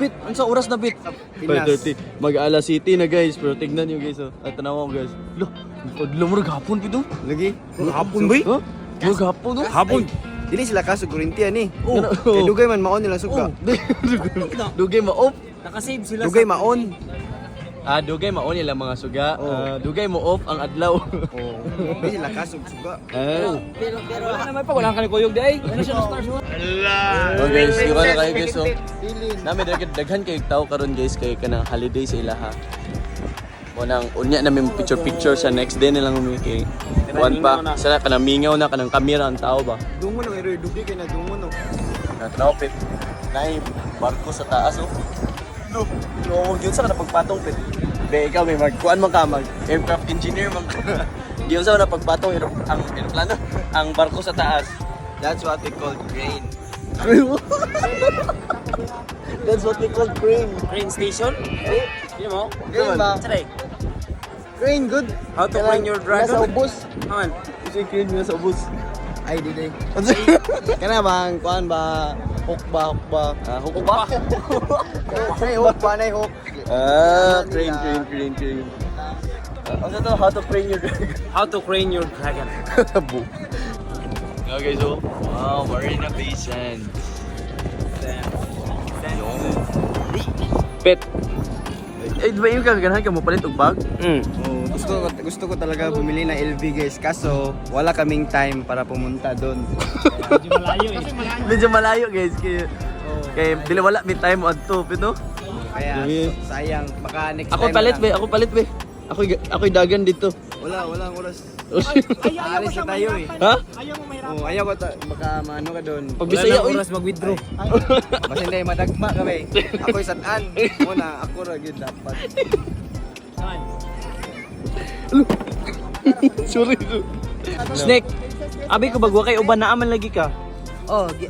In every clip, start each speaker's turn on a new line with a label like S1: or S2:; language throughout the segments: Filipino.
S1: Pit, ang sa oras na Pit? 5:30. Mag-alas City na guys, pero tignan nyo guys. At tanaw ko guys. Lo, lumurag hapon Pit oh.
S2: Lagi? Hapon ba?
S1: Ha? Hapon oh.
S2: Hapon. Dili sila kaso kurintiyan eh.
S1: Oh.
S2: Kaya dugay man maon nila suga.
S1: Dugay ma-off.
S3: Nakasave sila
S2: Dugay maon.
S1: Dugay ma-on nila mga suga.
S2: Oh.
S1: Dugay mo off ang adlaw.
S2: Oh. Dili sila kaso suga.
S3: Pero wala naman pa, wala ka ni Kuyog di ay. Ano siya na stars mo?
S1: Oh guys, yung na kayo guys oh. Nami daghan kay tao karon guys kay kanang holiday sa ilaha. Mo nang unya namin picture sa next day nilang kay kuan pa. Sana kanang mingaw na kanang kamera ang tao ba.
S2: Dungo no ero dugay kay na dungo no.
S1: Natanaw Pit. Nay barko sa taas oh. No, yun sa ka pagpatong Pit. Be ikaw may magkuan man ka mag aircraft engineer man ka. Diyon sa na pagpatong ang eroplano, ang barko sa taas. That's what we call crane. That's what we call crane.
S3: Train station? Hindi mo?
S1: Crane ba?
S3: Try.
S2: Crane good.
S3: How to bring your dragon?
S1: Nasa ubos.
S3: Aman.
S1: Kasi crane mo nasa ubos.
S2: Ay di day. Kana bang kuan ba hook ba?
S1: Hook ba?
S2: Nay hook ba nay hook.
S1: Crane. Ano to? How to crane your dragon?
S3: How to crane your dragon?
S1: Boom. Okay, so, wow, Marina Bay Sands. Pet. Eh, di ba yung kaganahan ka mo palit og bag?
S2: Oh, gusto ko talaga bumili ng LV guys kaso wala kaming time para pumunta doon.
S3: Medyo malayo eh.
S1: Medyo malayo guys. Kaya dili wala may time adto, no?
S2: Kaya sayang baka next
S1: Ako
S2: time.
S1: palit
S2: na
S1: be, ako palit be. Ako'y dagan dito.
S2: Walang oras.
S3: Ayaw
S2: Alis na tayo eh.
S1: Ha?
S3: Ayaw mo mahirap.
S2: Oh, ayaw ko baka maano ka doon.
S1: Pag Bisaya,
S2: Wala
S1: uy.
S2: na oras mag-withdraw. Kasi hindi madagma kami. Ako'y sataan. Muna ako ra gyud dapat.
S1: Sorry. Snake. Abi ko bagwa kay uban na aman lagi ka.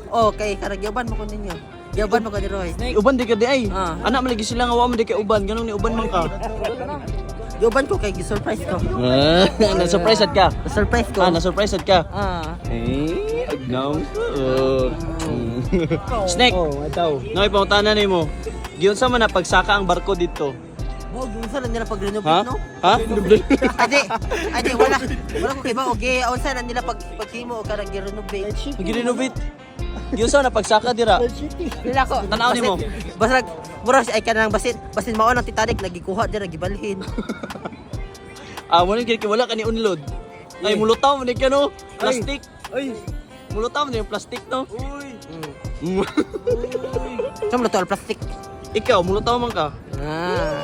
S4: Okay, karagyaban mo ko ninyo. Gyaban mo ko ni Roy.
S1: Uban di ka di ay.
S4: Ah.
S1: Anak man lagi sila nga wa man di kay uban, ganun ni uban man ka.
S4: Gyaban ko kay surprise ko.
S1: Na-surprise ka.
S4: Surprise ko.
S1: Na-surprise ka.
S4: Ah.
S1: Agnaw. Snake.
S2: ataw.
S1: Noy pangutana nimo. Giyon sa man na pagsaka ang barko dito.
S4: Mo gunsa lang nila pag-renovate
S1: Ha?
S4: no?
S1: Ha?
S4: Ade, wala ko kay ba okay, unsa na nila paghimo o karag renovate.
S1: Gi-renovate. Giyon sa na pagsaka dira.
S4: Nila ko.
S1: Tanaw nimo.
S4: Basta buras ay kanang basin mao ang Titanic nagikuha dira gibalhin.
S1: Mo ni kay wala ka ni unload. Ay mulutaw man ni no. Plastic.
S2: Ay.
S1: Mulutaw man yung plastic no.
S2: Uy.
S4: Saan mo to plastic?
S1: Ikaw mulutaw man ka.
S4: Ah.